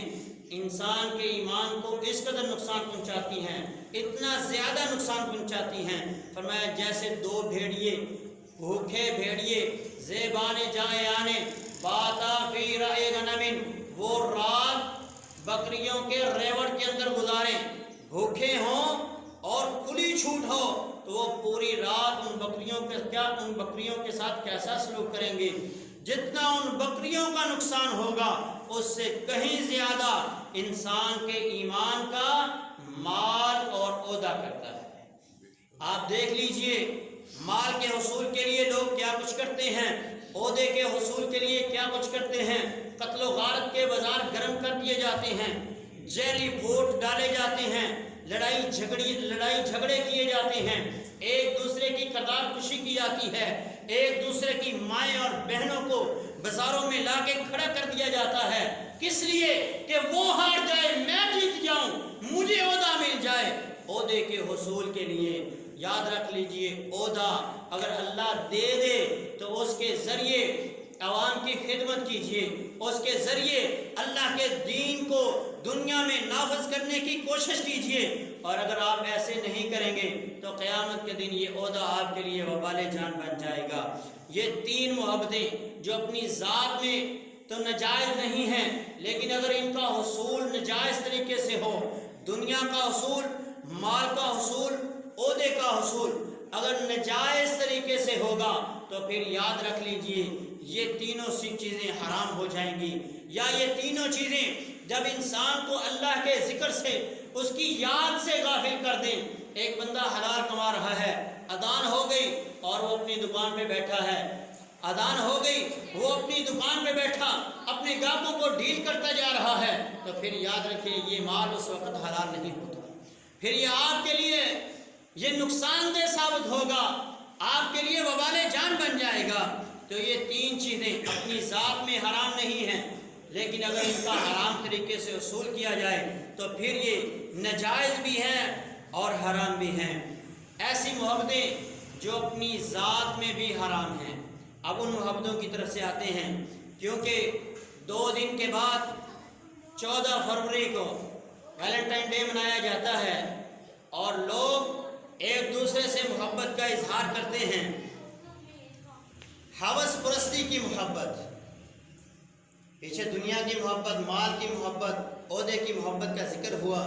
انسان کے ایمان کو اس قدر نقصان پہنچاتی ہیں، اتنا زیادہ نقصان پہنچاتی ہیں، فرمایا جیسے 2 بھیڑیے، بھوکے بھیڑیے، زیبانے جائے آنے، باتا فی رعی غنم، وہ رات بکریوں کے ریوڑ کے اندر گزاریں، بھوکے ہوں اور کھلی چھوٹ ہو تو وہ پوری رات ان بکریوں کے ساتھ کیسا سلوک کریں گے؟ جتنا ان بکریوں کا نقصان ہوگا اس سے کہیں زیادہ انسان کے ایمان کا مال اور عہدہ کرتا ہے۔ آپ دیکھ لیجئے مال کے حصول کے لیے لوگ کیا کچھ کرتے ہیں، عہدے کے حصول کے لیے کیا کچھ کرتے ہیں۔ قتل و غارت کے بازار گرم کر دیے جاتے ہیں، جیلی ووٹ ڈالے جاتے ہیں، لڑائی جھگڑے کیے جاتے ہیں، ایک دوسرے کی کردار کشی کی جاتی ہے، ایک دوسرے کی مائیں اور بہنوں کو بازاروں میں لا کے کھڑا کر دیا جاتا ہے، کس لیے کہ وہ ہار جائے میں جیت جاؤں، مجھے عہدہ مل جائے۔ عہدے کے حصول کے لیے یاد رکھ لیجئے عہدہ اگر اللہ دے دے تو اس کے ذریعے عوام کی خدمت کیجئے، اس کے ذریعے اللہ کے دین کو دنیا میں نافذ کرنے کی کوشش کیجئے، اور اگر آپ ایسے نہیں کریں گے تو قیامت کے دن یہ عہدہ آپ کے لیے وبال جان بن جائے گا۔ یہ تین محبتیں جو اپنی ذات میں تو ناجائز نہیں ہیں، لیکن اگر ان کا حصول ناجائز طریقے سے ہو، دنیا کا حصول، مال کا حصول، عہدے کا حصول اگر ناجائز طریقے سے ہوگا تو پھر یاد رکھ لیجئے یہ تینوں سی چیزیں حرام ہو جائیں گی، یا یہ تینوں چیزیں جب انسان کو اللہ کے ذکر سے، اس کی یاد سے غافل کر دیں۔ ایک بندہ حلال کما رہا ہے، اذان ہو گئی اور وہ اپنی دکان پہ بیٹھا ہے، اذان ہو گئی وہ اپنی دکان پہ بیٹھا اپنے گاہکوں کو ڈیل کرتا جا رہا ہے، تو پھر یاد رکھیں یہ مال اس وقت حلال نہیں ہوتا، پھر یہ آپ کے لیے یہ نقصان دہ ثابت ہوگا، آپ کے لیے وبال جان بن جائے گا۔ تو یہ تین چیزیں اپنی ذات میں حرام نہیں ہیں، لیکن اگر ان کا حرام طریقے سے اصول کیا جائے تو پھر یہ ناجائز بھی ہیں اور حرام بھی ہیں۔ ایسی محبتیں جو اپنی ذات میں بھی حرام ہیں۔ اب ان محبتوں کی طرف سے آتے ہیں، کیونکہ 2 دن کے بعد 14 فروری کو ویلنٹائن ڈے منایا جاتا ہے اور لوگ ایک دوسرے سے محبت کا اظہار کرتے ہیں۔ ہوس پرستی کی محبت، پیچھے دنیا کی محبت، مال کی محبت، عہدے کی محبت کا ذکر ہوا،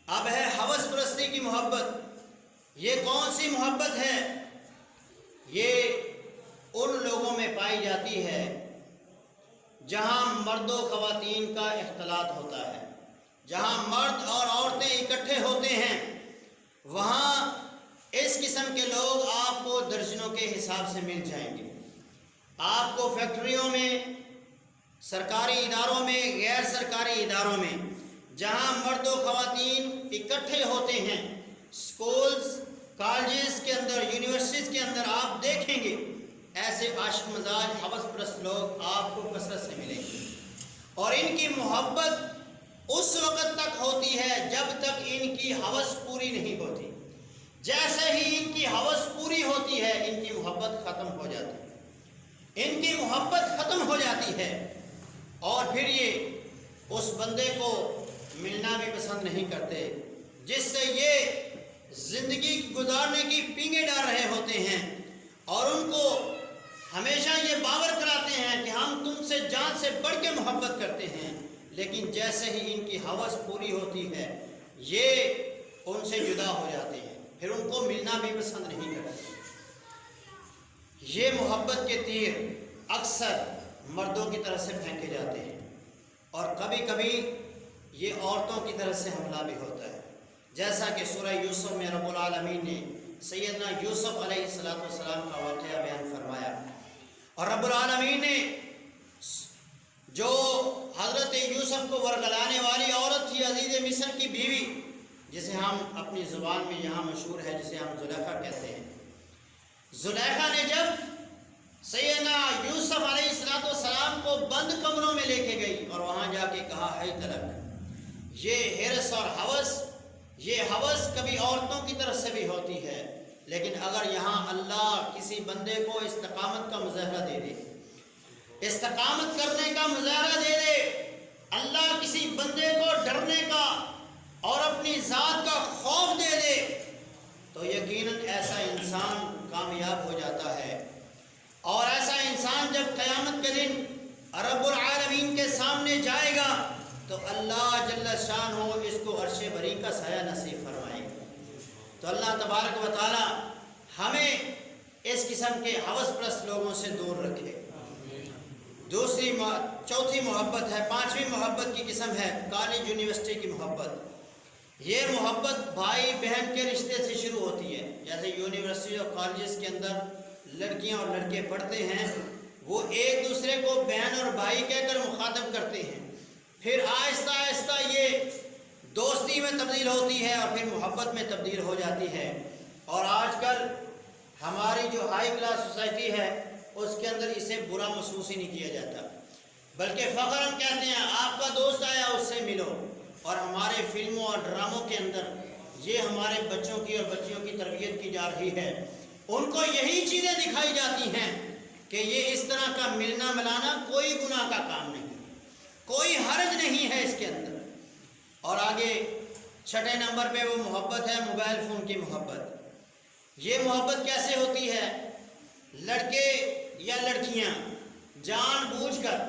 اب ہے ہوس پرستی کی محبت۔ یہ کون سی محبت ہے؟ یہ ان لوگوں میں پائی جاتی ہے جہاں مرد و خواتین کا اختلاط ہوتا ہے، جہاں مرد اور عورتیں اکٹھے ہوتے ہیں، وہاں اس قسم کے لوگ آپ کو درجنوں کے حساب سے مل جائیں گے۔ آپ کو فیکٹریوں میں، سرکاری اداروں میں، غیر سرکاری اداروں میں، جہاں مرد و خواتین اکٹھے ہوتے ہیں، سکولز، کالجز کے اندر، یونیورسٹیز کے اندر آپ دیکھیں گے ایسے عاشق مزاج ہوس پرست لوگ آپ کو کثرت سے ملیں گے، اور ان کی محبت اس وقت تک ہوتی ہے جب تک ان کی ہوس پوری نہیں ہوتی۔ جیسے ہی ان کی ہوس پوری ہوتی ہے ان کی محبت ختم ہو جاتی ہے، ان کی محبت ختم ہو جاتی ہے، اور پھر یہ اس بندے کو ملنا بھی پسند نہیں کرتے جس سے یہ زندگی گزارنے کی پینگیں ڈال رہے ہوتے ہیں، اور ان کو ہمیشہ یہ باور کراتے ہیں کہ ہم تم سے جان سے بڑھ کے محبت کرتے ہیں، لیکن جیسے ہی ان کی ہوس پوری ہوتی ہے یہ ان سے جدا ہو جاتے ہیں، پھر ان کو ملنا بھی پسند نہیں کرتے۔ یہ محبت کے تیر اکثر مردوں کی طرف سے پھینکے جاتے ہیں، اور کبھی کبھی یہ عورتوں کی طرف سے حملہ بھی ہوتا ہے، جیسا کہ سورہ یوسف میں رب العالمین نے سیدنا یوسف علیہ السلام کا واقعہ بیان فرمایا، اور رب العالمین نے جو حضرت یوسف کو ورگلانے والی عورت تھی، عزیز مصر کی بیوی، جسے ہم اپنی زبان میں یہاں مشہور ہے، جسے ہم زلیخا کہتے ہیں، زلیخا نے جب سیدنا یوسف علیہ السلام کو بند کمروں میں لے کے گئی اور وہاں جا کے کہا ہے تلک، یہ حرص اور ہوس، یہ ہوس کبھی عورتوں کی طرف سے بھی ہوتی ہے، لیکن اگر یہاں اللہ کسی بندے کو استقامت کا مظاہرہ دے دے، استقامت کرنے کا مظاہرہ دے دے، اللہ کسی بندے کو ڈرنے کا اور اپنی ذات کا خوف دے دے، تو یقیناً ایسا انسان کامیاب ہو جاتا ہے، اور ایسا انسان جب قیامت کے دن رب العالمین کے سامنے جائے گا تو اللہ جل شانہ اس کو عرش بری کا سایہ نصیب فرمائے گا۔ تو اللہ تبارک و تعالی ہمیں اس قسم کے ہوس پرست لوگوں سے دور رکھے۔ چوتھی محبت ہے، 5ویں محبت کی قسم ہے کالج یونیورسٹی کی محبت۔ یہ محبت بھائی بہن کے رشتے سے شروع ہوتی ہے، جیسے یونیورسٹی اور کالجز کے اندر لڑکیاں اور لڑکے پڑھتے ہیں، وہ ایک دوسرے کو بہن اور بھائی کہہ کر مخاطب کرتے ہیں، پھر آہستہ آہستہ یہ دوستی میں تبدیل ہوتی ہے اور پھر محبت میں تبدیل ہو جاتی ہے۔ اور آج کل ہماری جو ہائی کلاس سوسائٹی ہے اس کے اندر اسے برا محسوس ہی نہیں کیا جاتا، بلکہ فخراً کہتے ہیں آپ کا دوست آیا اس سے ملو، اور ہمارے فلموں اور ڈراموں کے اندر یہ ہمارے بچوں کی اور بچیوں کی تربیت کی جا رہی ہے، ان کو یہی چیزیں دکھائی جاتی ہیں کہ یہ اس طرح کا ملنا ملانا کوئی گناہ کا کام نہیں، کوئی حرج نہیں ہے اس کے اندر، اور آگے چھٹے نمبر پہ وہ محبت ہے موبائل فون کی محبت۔ یہ محبت کیسے ہوتی ہے؟ لڑکے یا لڑکیاں جان بوجھ کر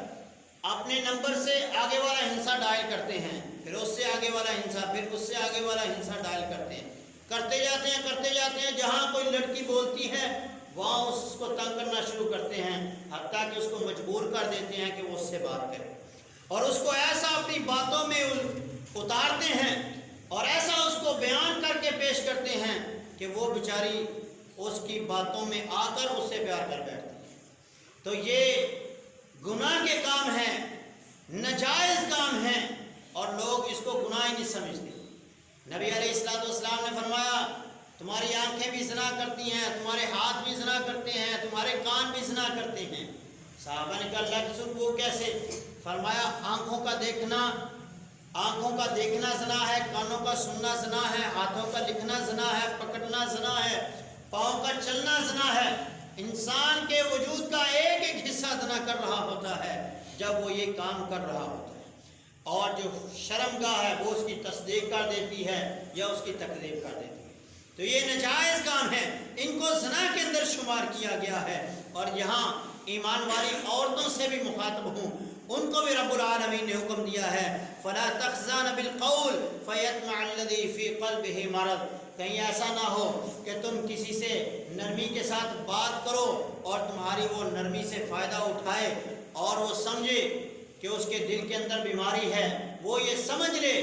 اپنے نمبر سے آگے والا ہنسا ڈائل کرتے ہیں، پھر اس سے آگے والا ہنسا، پھر اس سے آگے والا ہنسا ڈائل کرتے ہیں، کرتے جاتے ہیں، جہاں کوئی لڑکی بولتی ہے وہاں اس کو تنگ کرنا شروع کرتے ہیں، حتیٰ کہ اس کو مجبور کر دیتے ہیں کہ وہ اس سے بات کرے، اور اس کو ایسا اپنی باتوں میں اتارتے ہیں اور ایسا اس کو بیان کر کے پیش کرتے ہیں کہ وہ بیچاری اس کی باتوں میں آ کر اس سے پیار کر بیٹھتی ہے۔ تو یہ گناہ کے کام ہیں، ناجائز کام ہیں، اور لوگ اس کو گناہ ہی نہیں سمجھتے۔ نبی علیہ السلام نے فرمایا تمہاری آنکھیں بھی زنا کرتی ہیں، تمہارے ہاتھ بھی زنا کرتے ہیں، تمہارے کان بھی زنا کرتے ہیں۔ صحابہ نے کہا اللہ کے رسول وہ کیسے؟ فرمایا آنکھوں کا دیکھنا زنا ہے، کانوں کا سننا زنا ہے، ہاتھوں کا لکھنا زنا ہے، پکڑنا زنا ہے، پاؤں کا چلنا زنا ہے۔ انسان کے وجود کا ایک ایک حصہ زنا کر رہا ہوتا ہے جب وہ یہ کام کر رہا ہوتا ہے، اور جو شرمگاہ ہے وہ اس کی تصدیق کر دیتی ہے یا اس کی تکذیب کر دیتی ہے۔ تو یہ ناجائز کام ہے، ان کو زنا کے اندر شمار کیا گیا ہے۔ اور یہاں ایمان والی عورتوں سے بھی مخاطب ہوں، ان کو بھی رب العالمین نے حکم دیا ہے فَلَا تَخْزَانَ بِالْقَوْلِ فَيَطْمَعَ الَّذِي فِي قَلْبِهِ مَرَضٌ، کہیں ایسا نہ ہو کہ تم کسی سے نرمی کے ساتھ بات کرو اور تمہاری وہ نرمی سے فائدہ اٹھائے اور وہ سمجھے کہ اس کے دل کے اندر بیماری ہے، وہ یہ سمجھ لے۔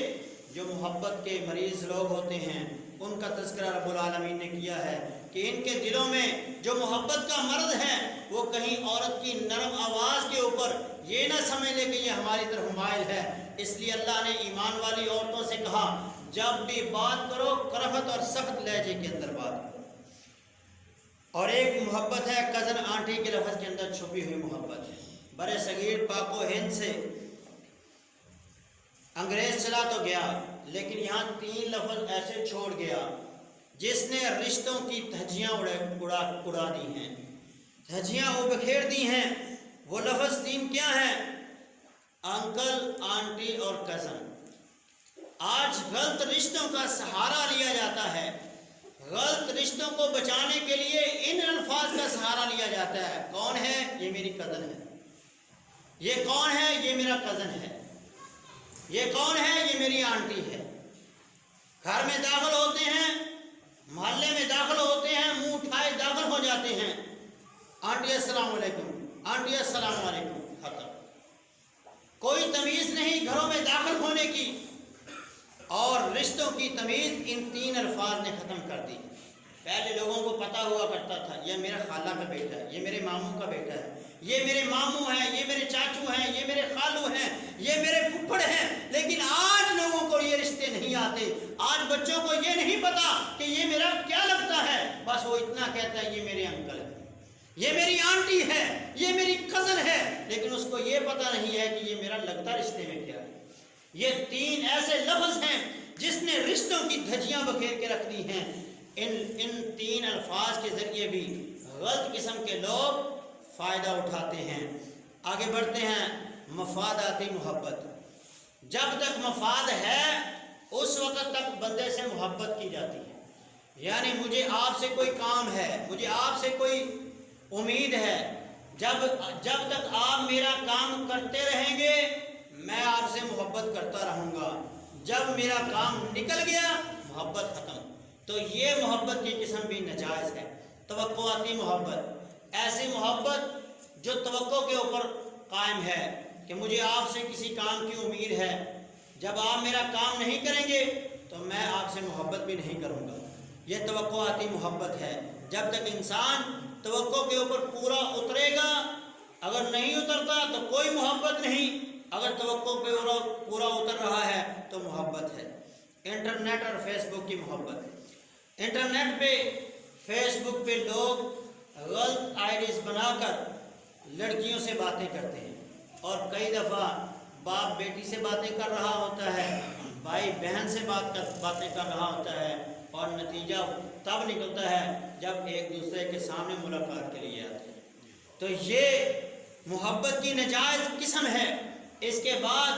جو محبت کے مریض لوگ ہوتے ہیں ان کا تذکرہ رب العالمین نے کیا ہے کہ ان کے دلوں میں جو محبت کا مرض ہے وہ کہیں عورت کی نرم آواز کے اوپر یہ نہ سمجھ لے کہ یہ ہماری طرف مائل ہے۔ اس لیے اللہ نے ایمان والی عورتوں سے کہا جب بھی بات کرو کرفت اور سخت لہجے کے اندر بات کرو۔ اور ایک محبت ہے کزن آنٹی کے لفظ کے اندر چھپی ہوئی محبت ہے۔ برے صغیر پاک و ہند سے انگریز چلا تو گیا، لیکن یہاں 3 لفظ ایسے چھوڑ گیا جس نے رشتوں کی دھجیاں اڑا دی ہیں، دھجیاں بکھیر دی ہیں۔ وہ لفظ 3 کیا ہیں؟ انکل، آنٹی اور کزن۔ آج غلط رشتوں کا سہارا لیا جاتا ہے، غلط رشتوں کو بچانے کے لیے ان الفاظ کا سہارا لیا جاتا ہے۔ کون ہے؟ یہ میری کزن ہے۔ یہ کون ہے؟ یہ میرا کزن ہے۔ یہ کون ہے؟ یہ میری آنٹی ہے۔ گھر میں داخل ہوتے ہیں، محلے میں داخل ہوتے ہیں، منہ اٹھائے داخل ہو جاتے ہیں، آنٹی السلام علیکم، آنٹی السلام علیکم، ختم۔ کوئی تمیز نہیں گھروں میں داخل ہونے کی، اور رشتوں کی تمیز ان 3 الفاظ نے ختم کر دی۔ پہلے لوگوں کو پتہ ہوا کرتا تھا یہ میرا خالہ کا بیٹا ہے، یہ میرے ماموں کا بیٹا ہے، یہ میرے ماموں ہیں، یہ میرے چاچو ہیں، یہ میرے خالو ہیں، یہ میرے پھپھڑ ہیں۔ لیکن آج لوگوں کو یہ رشتے نہیں آتے، آج بچوں کو یہ نہیں پتا کہ یہ میرا کیا لگتا ہے، بس وہ اتنا کہتا ہے یہ میرے انکل ہے، یہ میری آنٹی ہے، یہ میری کزن ہے، لیکن اس کو یہ پتا نہیں ہے کہ یہ میرا لگتا رشتے میں کیا ہے۔ یہ 3 ایسے لفظ ہیں جس نے رشتوں کی دھجیاں بکھیر کے رکھ دی ہیں۔ ان 3 الفاظ کے ذریعے بھی غلط قسم کے لوگ فائدہ اٹھاتے ہیں۔ آگے بڑھتے ہیں، مفاداتی محبت۔ جب تک مفاد ہے اس وقت تک بندے سے محبت کی جاتی ہے، یعنی مجھے آپ سے کوئی کام ہے، مجھے آپ سے کوئی امید ہے، جب تک آپ میرا کام کرتے رہیں گے میں آپ سے محبت کرتا رہوں گا، جب میرا کام نکل گیا محبت ختم۔ تو یہ محبت کی قسم بھی ناجائز ہے۔ توقعاتی محبت، ایسی محبت جو توقع کے اوپر قائم ہے کہ مجھے آپ سے کسی کام کی امید ہے، جب آپ میرا کام نہیں کریں گے تو میں آپ سے محبت بھی نہیں کروں گا۔ یہ توقعاتی محبت ہے۔ جب تک انسان توقع کے اوپر پورا اترے گا، اگر نہیں اترتا تو کوئی محبت نہیں، اگر توقع پہ پورا اتر رہا ہے تو محبت ہے۔ انٹرنیٹ اور فیس بک کی محبت۔ انٹرنیٹ پہ، فیس بک پہ لوگ غلط آئیڈیز بنا کر لڑکیوں سے باتیں کرتے ہیں، اور کئی دفعہ باپ بیٹی سے باتیں کر رہا ہوتا ہے، بھائی بہن سے باتیں کر رہا ہوتا ہے، اور نتیجہ تب نکلتا ہے جب ایک دوسرے کے سامنے ملاقات کے لیے آتے ہیں۔ تو یہ محبت کی ناجائز قسم ہے۔ اس کے بعد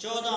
14